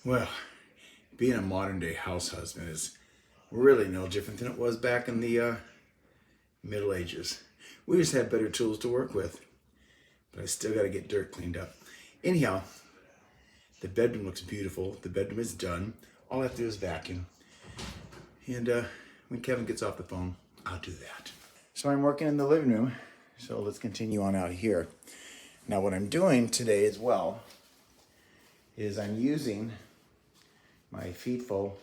Well, being a modern day house husband is really no different than it was back in the Middle Ages. We just had better tools to work with, but I still got to get dirt cleaned up. Anyhow, the bedroom looks beautiful. The bedroom is done. All I have to do is vacuum. And when Kevin gets off the phone, I'll do that. So I'm working in the living room, so let's continue on out here. Now, what I'm doing today as well is I'm using my Feetful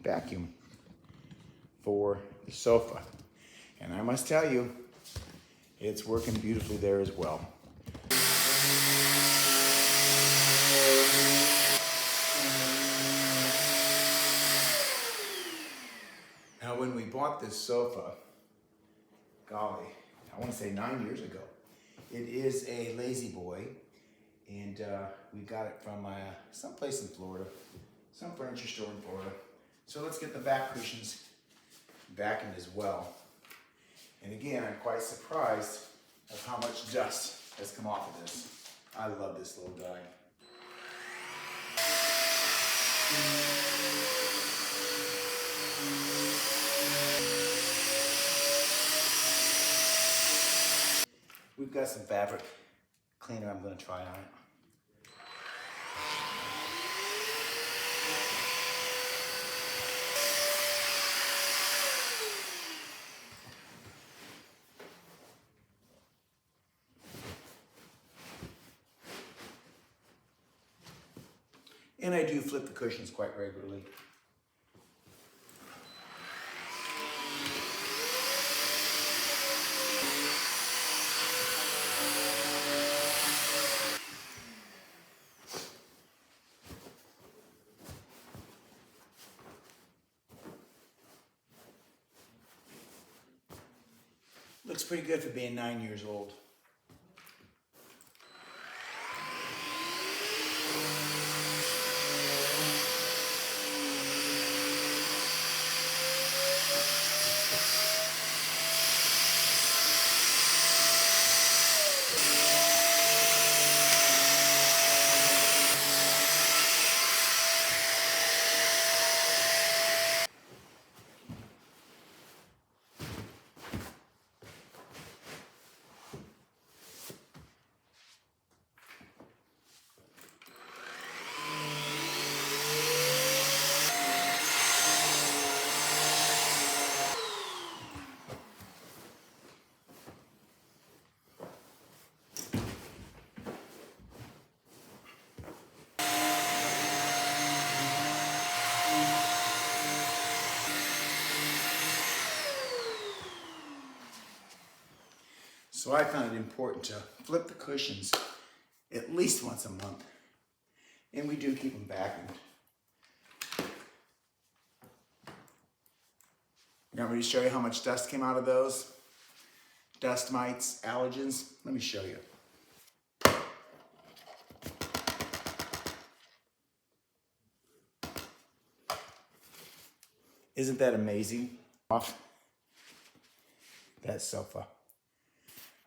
vacuum for the sofa. And I must tell you, it's working beautifully there as well. Now, when we bought this sofa, golly, I want to say 9 years ago, it is a Lazy Boy, and we got it from someplace in Florida, some furniture store in Florida. So let's get the back cushions vacuumed as well. And again, I'm quite surprised of how much dust has come off of this. I love this little guy. We've got some fabric cleaner I'm going to try on it. And I do flip the cushions quite regularly. Looks pretty good for being 9 years old. So I found it important to flip the cushions at least once a month. And we do keep them vacuumed. You want me to show you how much dust came out of those? Dust mites, allergens? Let me show you. Isn't that amazing? Off that sofa.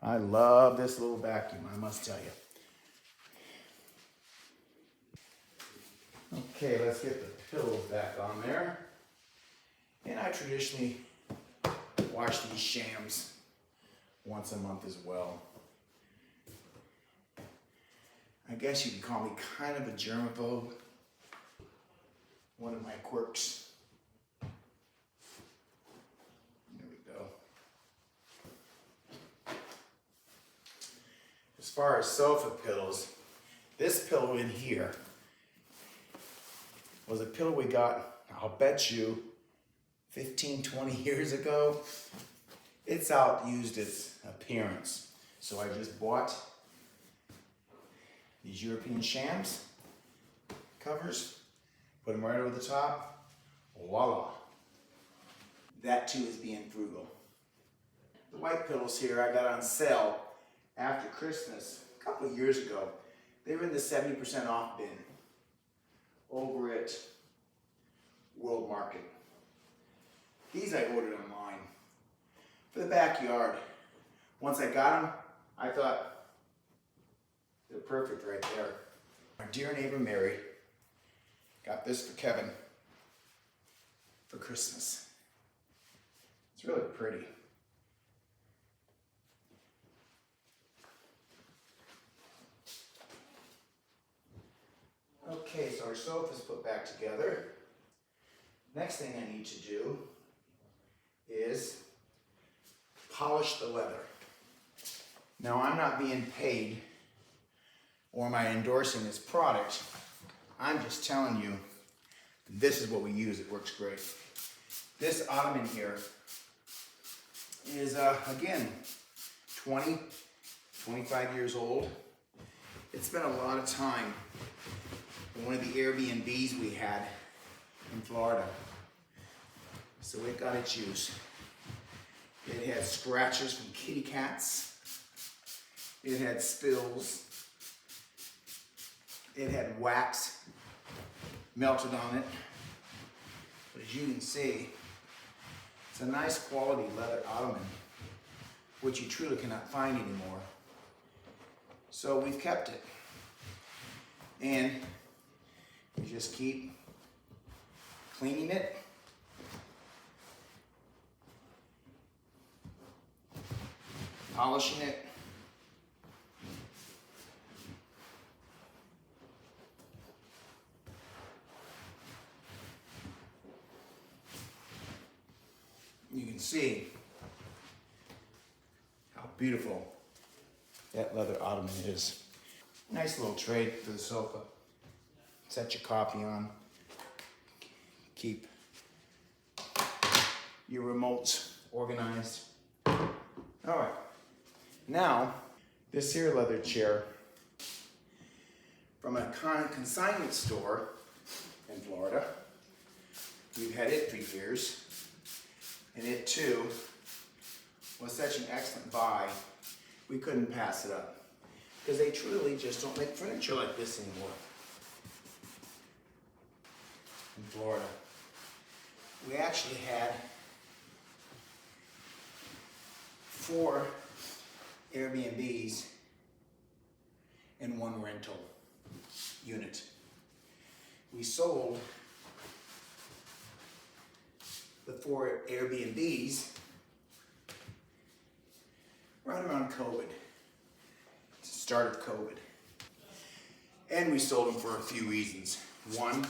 I love this little vacuum, I must tell you. Okay, let's get the pillows back on there. And I traditionally wash these shams once a month as well. I guess you could call me kind of a germaphobe. One of my quirks. There we go. As far as sofa pillows, this pillow in here was a pillow we got, I'll bet you, 15, 20 years ago. It's outused its appearance. So I just bought these European shams covers, put them right over the top, voila. That too is being frugal. The white pillows here I got on sale after Christmas a couple of years ago. They were in the 70% off bin over at World Market. These I ordered online for the backyard. Once I got them, I thought they're perfect right there. Our dear neighbor Mary got this for Kevin for Christmas. It's really pretty. Okay, so our sofa's put back together. Next thing I need to do is polish the leather. Now, I'm not being paid or am I endorsing this product. I'm just telling you, this is what we use. It works great. This ottoman here is, again, 20, 25 years old. It spent a lot of time in one of the Airbnbs we had in Florida. So it got its use. It had scratches from kitty cats. It had spills. It had wax melted on it. But as you can see, it's a nice quality leather ottoman, which you truly cannot find anymore. So we've kept it. And we just keep cleaning it. Polishing it. You can see how beautiful that leather ottoman is. Nice little tray for the sofa. Set your coffee on. Keep your remotes organized. All right. Now, this here leather chair from a consignment store in Florida. We've had it for years. And it too was such an excellent buy, we couldn't pass it up. Because they truly just don't make furniture like this anymore in Florida. We actually had 4 Airbnbs and 1 rental unit. We sold the 4 Airbnbs right around COVID, start of COVID. And we sold them for a few reasons. One,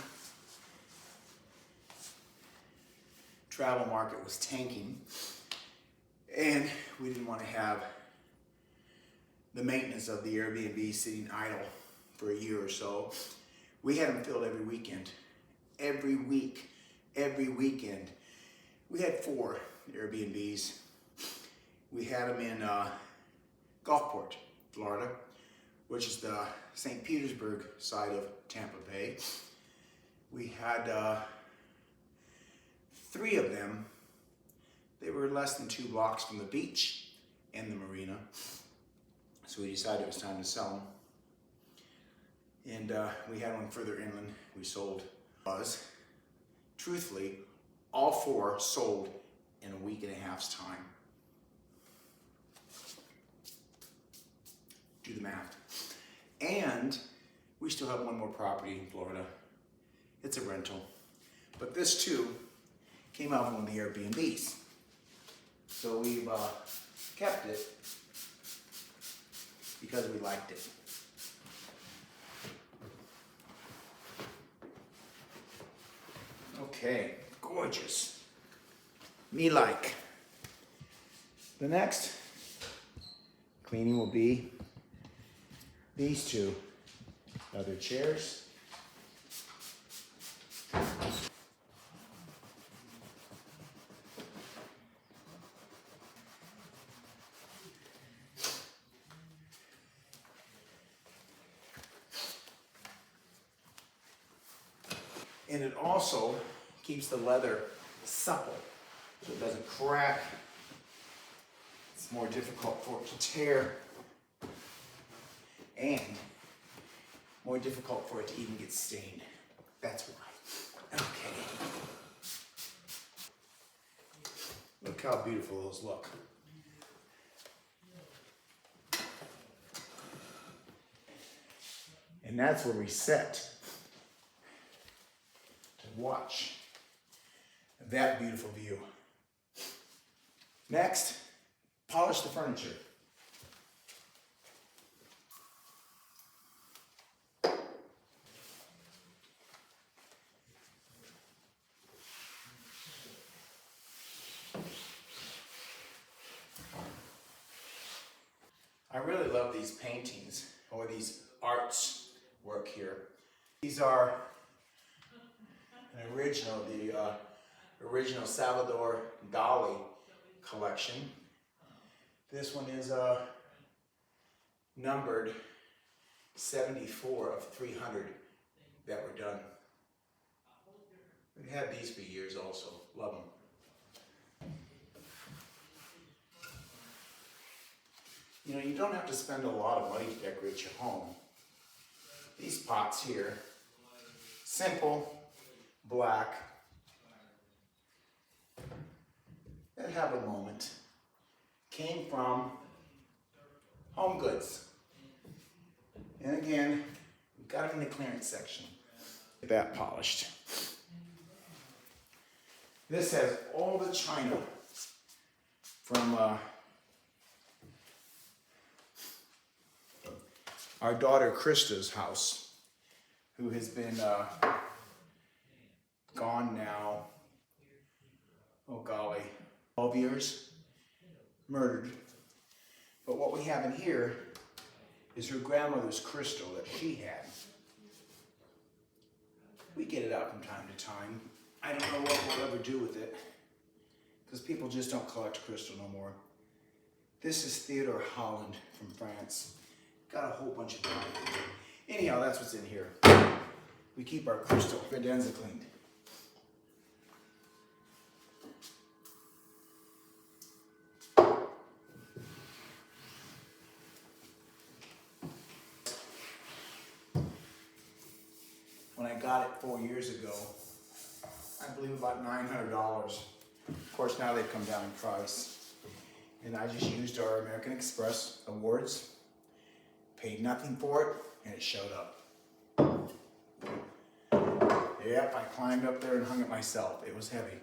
travel market was tanking and we didn't want to have the maintenance of the Airbnb sitting idle for a year or so. We had them filled every weekend, every week, every weekend. We had 4 Airbnbs. We had them in Gulfport, Florida, which is the St. Petersburg side of Tampa Bay. We had 3 of them. They were less than 2 blocks from the beach and the marina. So we decided it was time to sell them. And we had one further inland we sold. Truthfully, all 4 sold in a week and a half's time. Do the math. And we still have 1 more property in Florida. It's a rental. But this too came out of one of the Airbnbs. So we've kept it because we liked it. Okay, gorgeous. Me like. The next cleaning will be these 2 leather chairs. And it also keeps the leather supple, so it doesn't crack. It's more difficult for it to tear, and more difficult for it to even get stained. That's why. Okay. Look how beautiful those look. And that's where we sit to watch that beautiful view. Next, polish the furniture. I really love these paintings or these arts work here. These are an original, the original Salvador Dali collection. This one is numbered 74 of 300 that were done. We've had these for years also. Love them. You know, you don't have to spend a lot of money to decorate your home. These pots here, simple, black, that have a moment, came from Home Goods. And again, we got them in the clearance section. Get that polished. This has all the china from our daughter Krista's house, who has been gone now, oh golly, 12 years, murdered. But what we have in here is her grandmother's crystal that she had. We get it out from time to time. I don't know what we'll ever do with it, because people just don't collect crystal no more. This is Theodore Holland from France. Got a whole bunch of them. Anyhow, that's what's in here. We keep our crystal credenza cleaned. When I got it 4 years ago, I believe about $900. Of course, now they've come down in price. And I just used our American Express awards, paid nothing for it, and it showed up. Yep, I climbed up there and hung it myself. It was heavy.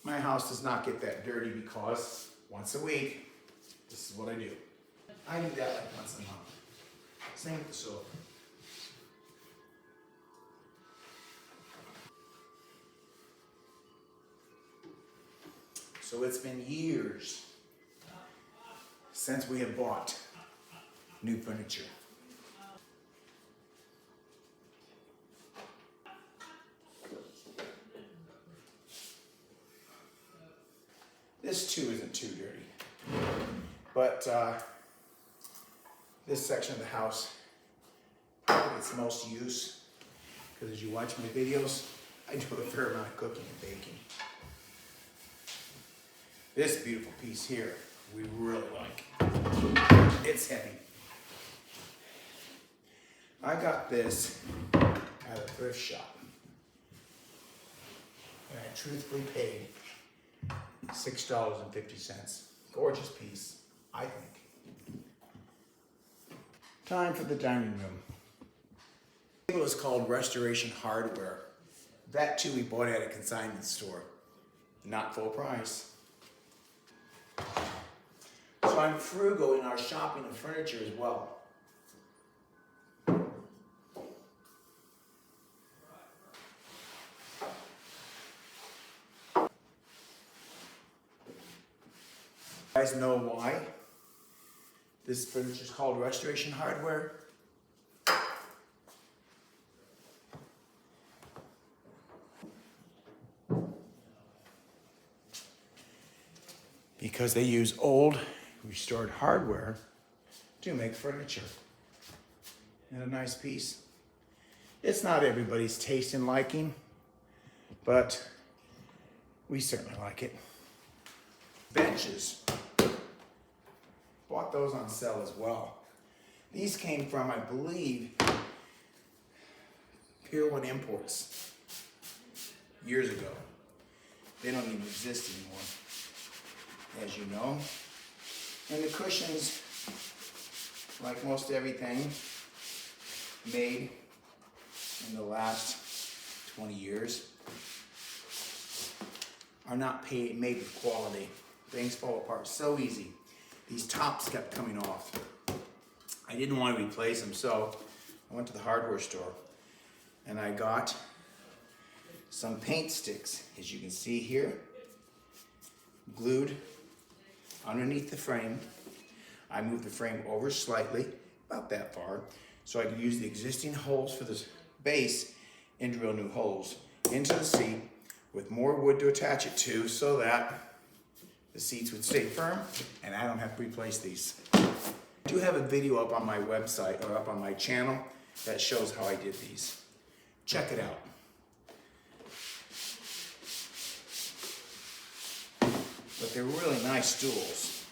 My house does not get that dirty because once a week, this is what I do. I do that like once a month. Same with the sofa. So it's been years since we have bought new furniture. This too isn't too dirty, but this section of the house gets most use because as you watch my videos, I do a fair amount of cooking and baking. This beautiful piece here, we really like. It's heavy. I got this at a thrift shop, and I truthfully paid $6.50. Gorgeous piece, I think. Time for the dining room. It was called Restoration Hardware. That too we bought at a consignment store. Not full price. So I'm frugal in our shopping and furniture as well. You guys know why this furniture is called Restoration Hardware? Because they use old, restored hardware to make furniture. And a nice piece. It's not everybody's taste and liking, but we certainly like it. Benches. Bought those on sale as well. These came from, I believe, Pier 1 Imports years ago. They don't even exist anymore, as you know. And the cushions like most everything made in the last 20 years, are not made with quality. Things fall apart so easy. These tops kept coming off. I didn't want to replace them, so I went to the hardware store and I got some paint sticks, as you can see here, glued underneath the frame. I moved the frame over slightly, about that far, so I could use the existing holes for the base and drill new holes into the seat with more wood to attach it to so that the seats would stay firm and I don't have to replace these. I do have a video up on my website or up on my channel that shows how I did these. Check it out. But they're really nice stools.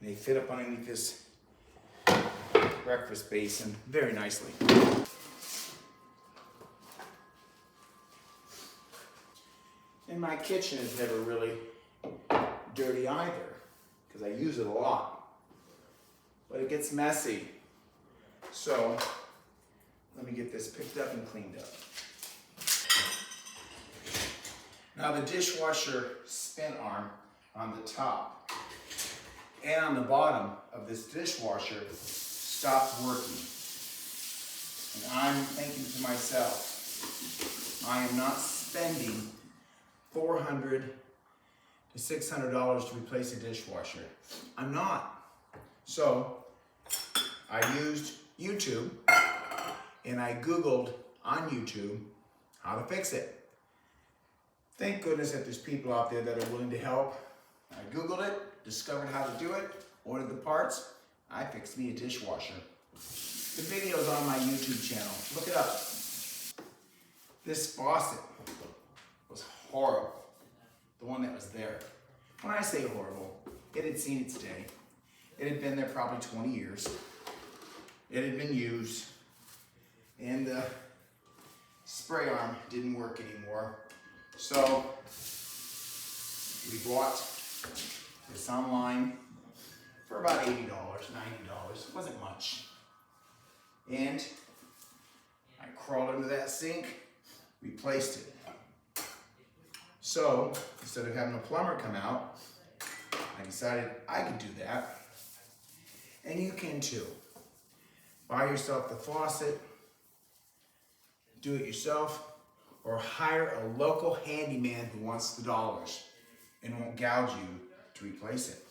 And they fit up underneath this breakfast basin very nicely. And my kitchen is never really dirty either, because I use it a lot. But it gets messy. So let me get this picked up and cleaned up. Now the dishwasher spin arm on the top and on the bottom of this dishwasher stopped working. And I'm thinking to myself, I am not spending $400 to $600 to replace a dishwasher. I'm not. So I used YouTube and I Googled on YouTube how to fix it. Thank goodness that there's people out there that are willing to help. I Googled it, discovered how to do it, ordered the parts. I fixed me a dishwasher. The video's on my YouTube channel. Look it up. This faucet was horrible. The one that was there. When I say horrible, it had seen its day. It had been there probably 20 years. It had been used. And the spray arm didn't work anymore. So we bought this online for about $80, $90. It wasn't much. And I crawled into that sink, replaced it. So instead of having a plumber come out, I decided I could do that. And you can too. Buy yourself the faucet, do it yourself, or hire a local handyman who wants the dollars and won't gouge you to replace it.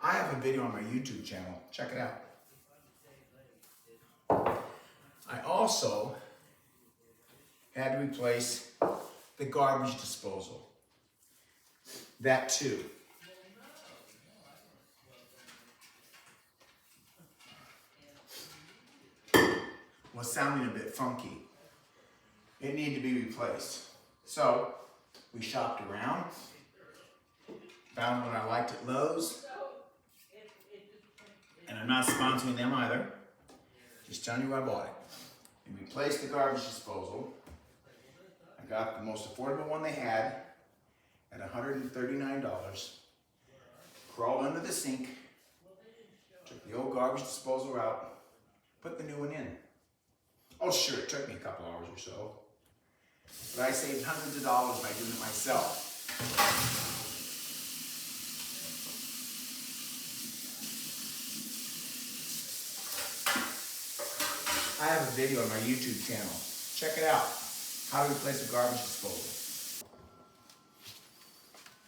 I have a video on my YouTube channel. Check it out. I also had to replace the garbage disposal. That too. Was sounding a bit funky. It needed to be replaced. So we shopped around, found one I liked at Lowe's, and I'm not sponsoring them either, just telling you where I bought it. And replaced the garbage disposal. I got the most affordable one they had at $139. Crawled under the sink, took the old garbage disposal out, put the new one in. Oh sure, it took me a couple hours or so. But I saved hundreds of dollars by doing it myself. I have a video on my YouTube channel. Check it out. How to replace a garbage disposal.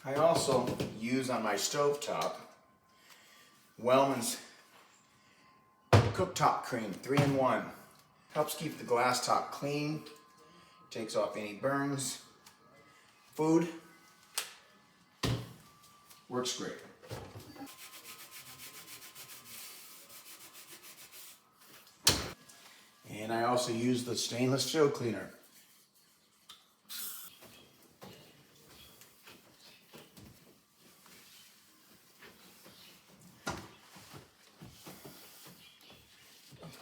I also use on my stovetop Wellman's cooktop cream, 3-in-1. Helps keep the glass top clean. Takes off any burns. Food works great. And I also use the stainless steel cleaner.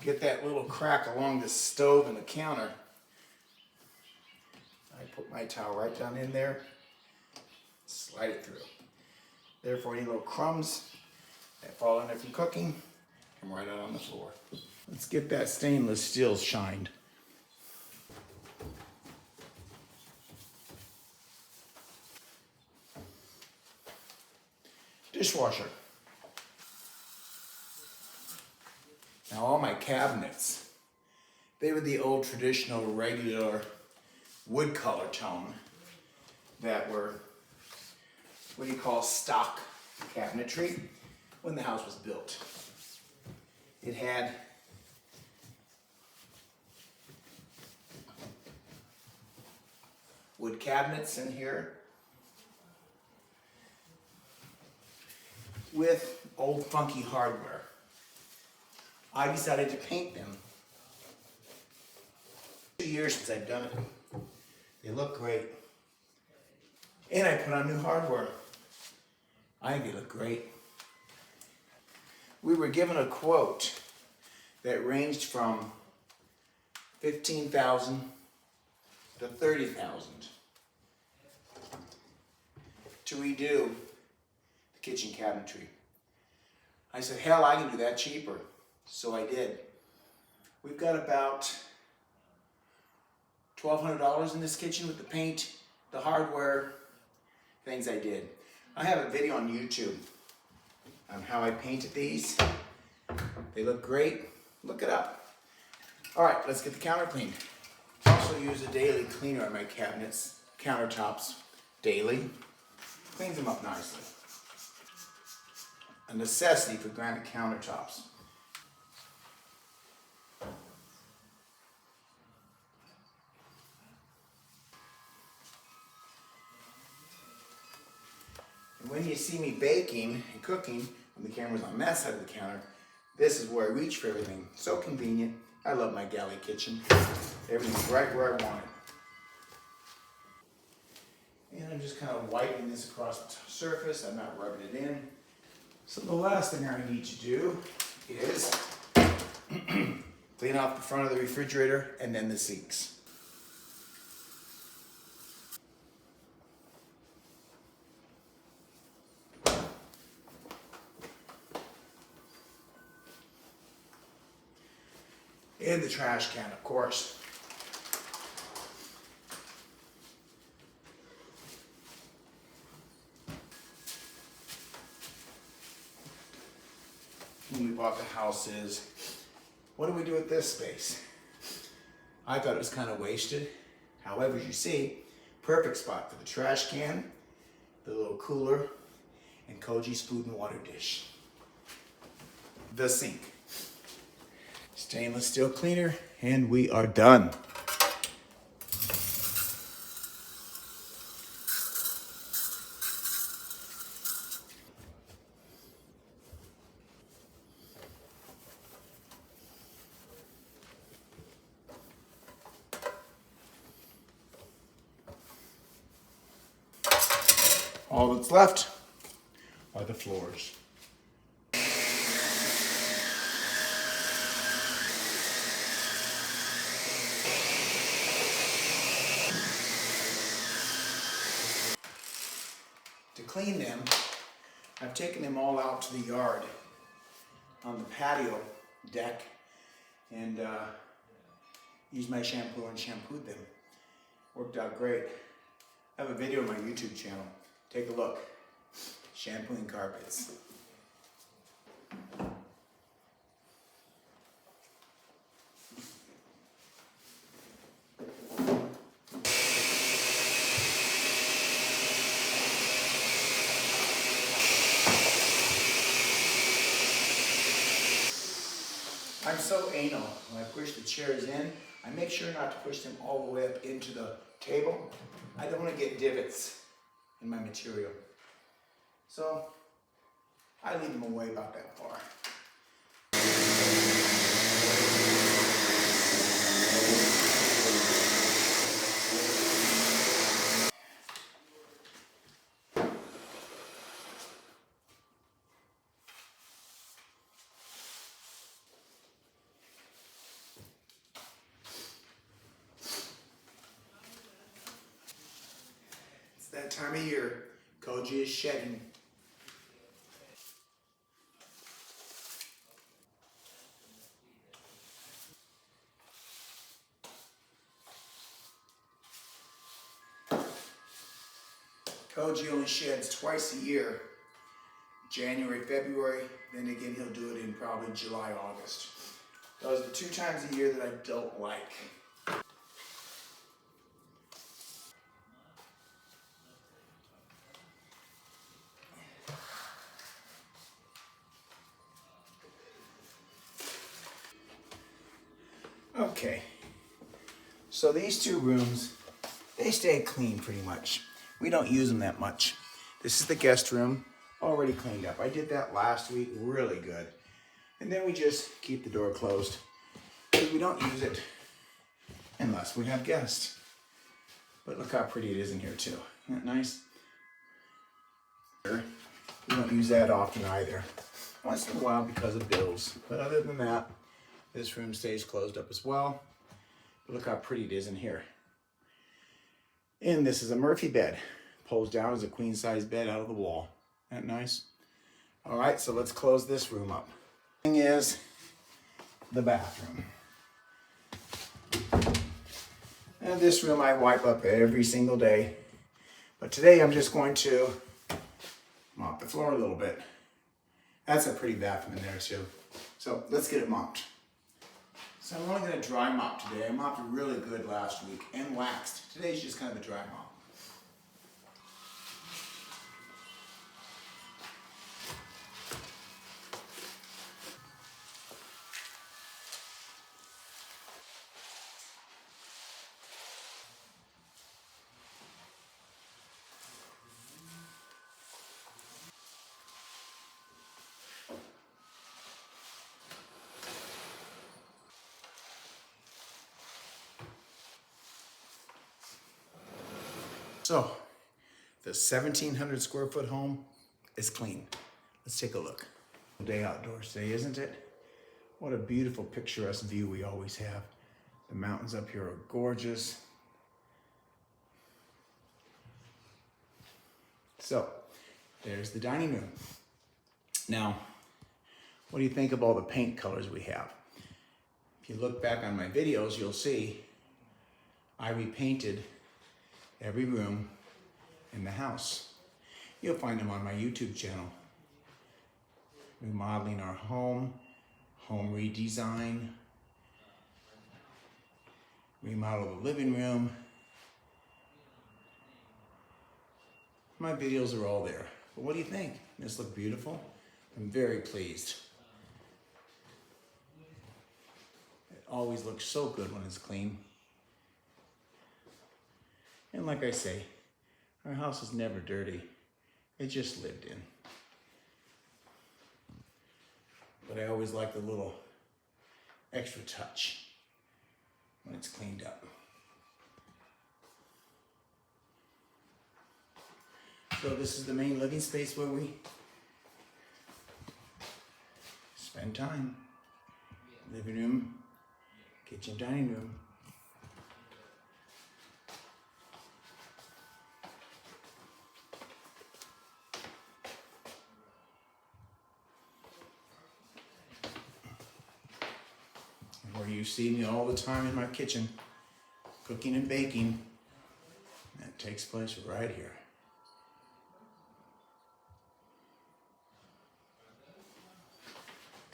Get that little crack along the stove and the counter. I put my towel right down in there, slide it through. Therefore, any little crumbs They fall in there from cooking, come right out on the floor. Let's get that stainless steel shined. Dishwasher. Now all my cabinets, they were the old traditional regular wood color tone that were, what do you call, stock cabinetry when the house was built. It had wood cabinets in here with old funky hardware. I decided to paint them. 2 years since I've done it. They look great. And I put on new hardware. I think they look great. We were given a quote that ranged from $15,000 to $30,000 to redo the kitchen cabinetry. I said, hell, I can do that cheaper. So I did. We've got about $1,200 in this kitchen with the paint, the hardware, things I did. I have a video on YouTube on how I painted these. They look great. Look it up. All right, let's get the counter cleaned. I also use a daily cleaner on my cabinets, countertops, daily. Cleans them up nicely. A necessity for granite countertops. And when you see me baking and cooking, when the camera's on that side of the counter, this is where I reach for everything. So convenient. I love my galley kitchen. Everything's right where I want it. And I'm just kind of wiping this across the surface. I'm not rubbing it in. So the last thing I need to do is clean off the front of the refrigerator and then the sinks. And the trash can, of course. When we bought the houses, what do we do with this space? I thought it was kind of wasted. However, as you see, perfect spot for the trash can, the little cooler, and Koji's food and water dish. The sink. Stainless steel cleaner, and we are done. All that's left are the floors. To clean them, I've taken them all out to the yard on the patio deck and used my shampoo and shampooed them. Worked out great. I have a video on my YouTube channel. Take a look. Shampooing carpets. I'm so anal. When I push the chairs in, I make sure not to push them all the way up into the table. I don't want to get divots in my material. So I leave them away about that far. That time of year, Koji is shedding. OG only sheds twice a year, January, February, then again he'll do it in probably July, August. Those are the 2 times a year that I don't like. Okay, so these 2 rooms, they stay clean pretty much. We don't use them that much. This is the guest room, already cleaned up. I did that last week, really good. And then we just keep the door closed because we don't use it unless we have guests. But look how pretty it is in here too. Isn't that nice? We don't use that often either. Once in a while because of bills. But other than that, this room stays closed up as well. But look how pretty it is in here. And this is a Murphy bed. Pulls down as a queen size bed out of the wall. Isn't that nice? All right, so let's close this room up. Thing is the bathroom. And this room I wipe up every single day. But today I'm just going to mop the floor a little bit. That's a pretty bathroom in there too. So let's get it mopped. So I'm only going to dry mop today. I mopped it really good last week and waxed. Today's just kind of a dry mop. So, the 1,700 square foot home is clean. Let's take a look. Day outdoors today, isn't it? What a beautiful picturesque view we always have. The mountains up here are gorgeous. So, there's the dining room. Now, what do you think of all the paint colors we have? If you look back on my videos, you'll see I repainted every room in the house. You'll find them on my YouTube channel. Remodeling our home redesign, remodel the living room. My videos are all there. But what do you think? Does this look beautiful? I'm very pleased. It always looks so good when it's clean. And like I say, our house is never dirty. It's just lived in. But I always like the little extra touch when it's cleaned up. So this is the main living space where we spend time. Living room, kitchen, dining room. Where you see me all the time in my kitchen, cooking and baking, that takes place right here.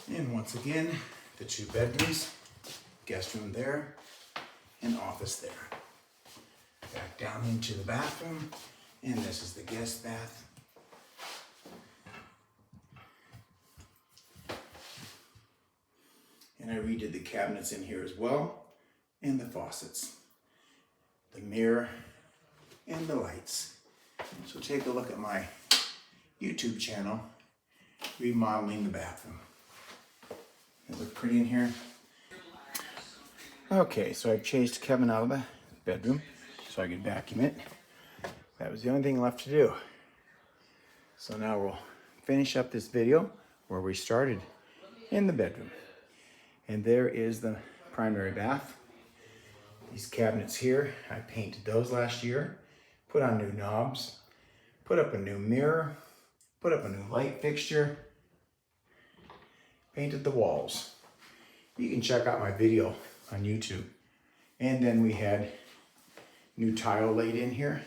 And once again, the 2 bedrooms, guest room there, and office there. Back down into the bathroom, and this is the guest bath. And I redid the cabinets in here as well, and the faucets, the mirror, and the lights. So take a look at my YouTube channel, remodeling the bathroom. It look pretty in here. Okay, so I've chased Kevin out of the bedroom so I could vacuum it. That was the only thing left to do. So now we'll finish up this video where we started in the bedroom. And there is the primary bath. These cabinets here, I painted those last year, put on new knobs, put up a new mirror, put up a new light fixture, painted the walls. You can check out my video on YouTube. And then we had new tile laid in here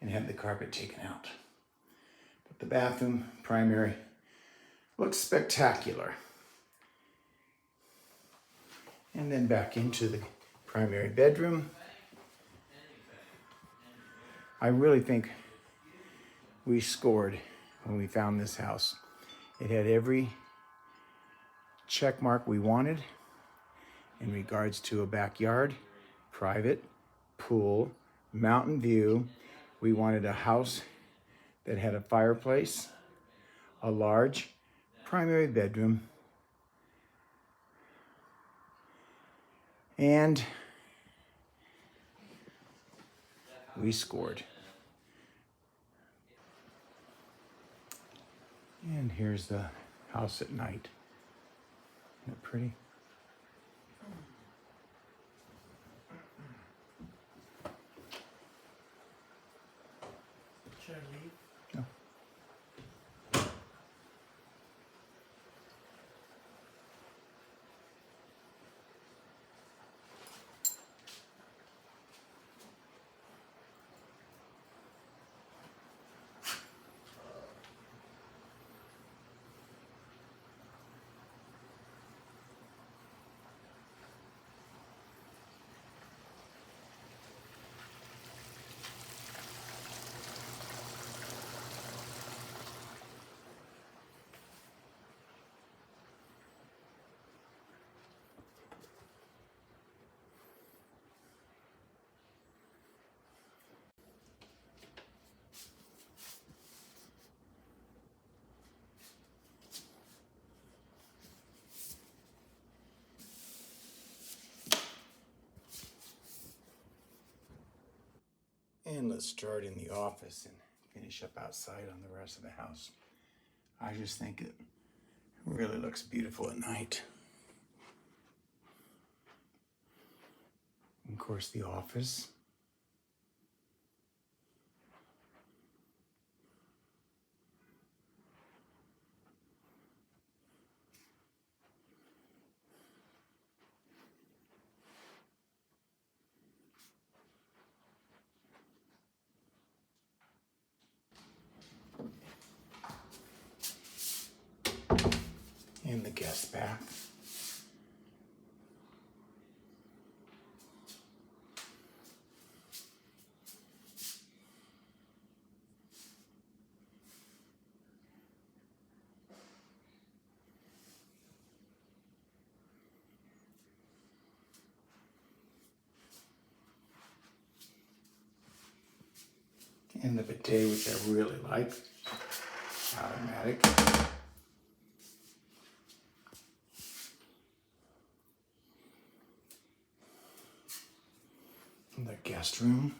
and had the carpet taken out. But the bathroom, primary, looks spectacular. And then back into the primary bedroom. I really think we scored when we found this house. It had every check mark we wanted in regards to a backyard, private, pool, mountain view. We wanted a house that had a fireplace, a large primary bedroom, and we scored. And here's the house at night. Isn't it pretty? Should I leave? No. And let's start in the office and finish up outside on the rest of the house. I just think it really looks beautiful at night. And of course, the office. And the guest bath. And the bidet, which I really like. Automatic. And the guest room.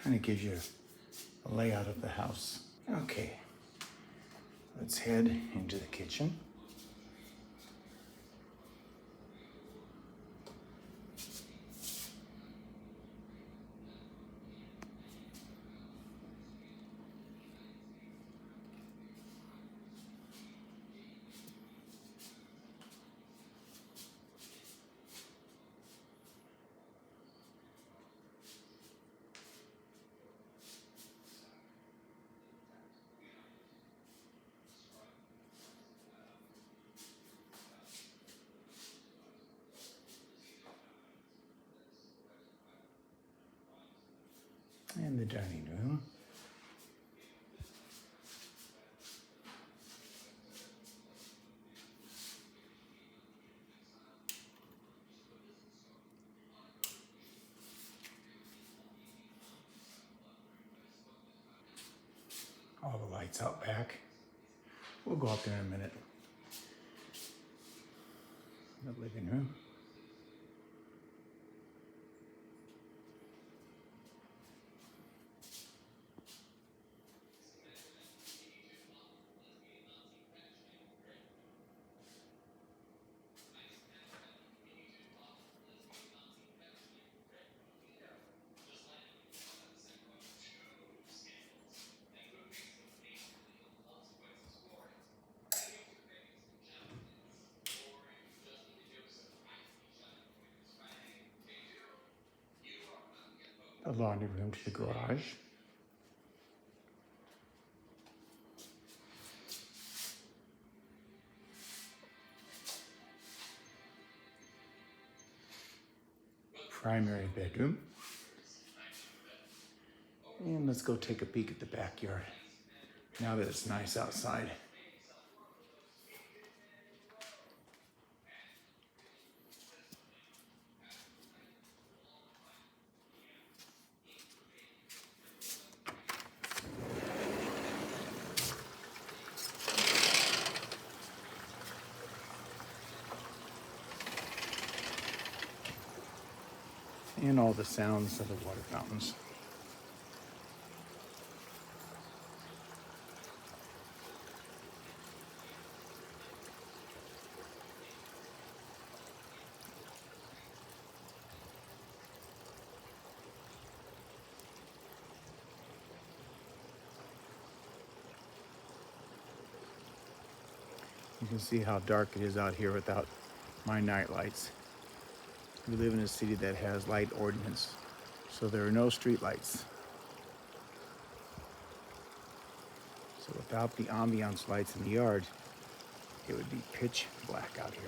Kind of gives you a layout of the house. Okay, let's head into the kitchen. And the dining room. All the lights out back. We'll go up there in a minute. The living room. a laundry room to the garage. Primary bedroom. And let's go take a peek at the backyard now that it's nice outside. And all the sounds of the water fountains. You can see how dark it is out here without my night lights. We live in a city that has light ordinance, so there are no street lights. So without the ambiance lights in the yard, it would be pitch black out here.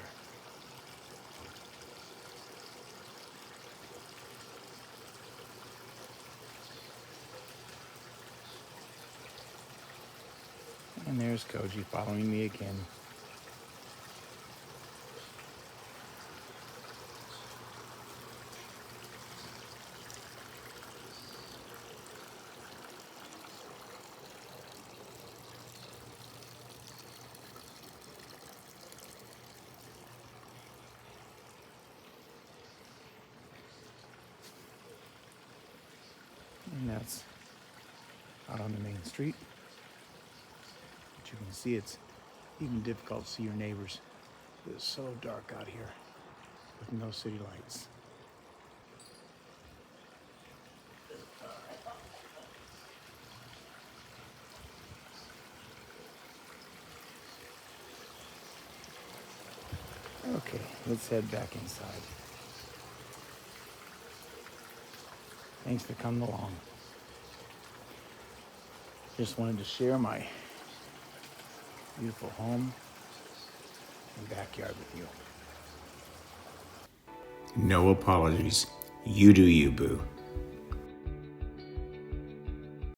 And there's Koji following me again. And that's out on the main street. But you can see it's even difficult to see your neighbors. It's so dark out here with no city lights. Okay, let's head back inside. Thanks for coming along. Just wanted to share my beautiful home and backyard with you. No apologies. You do you, boo.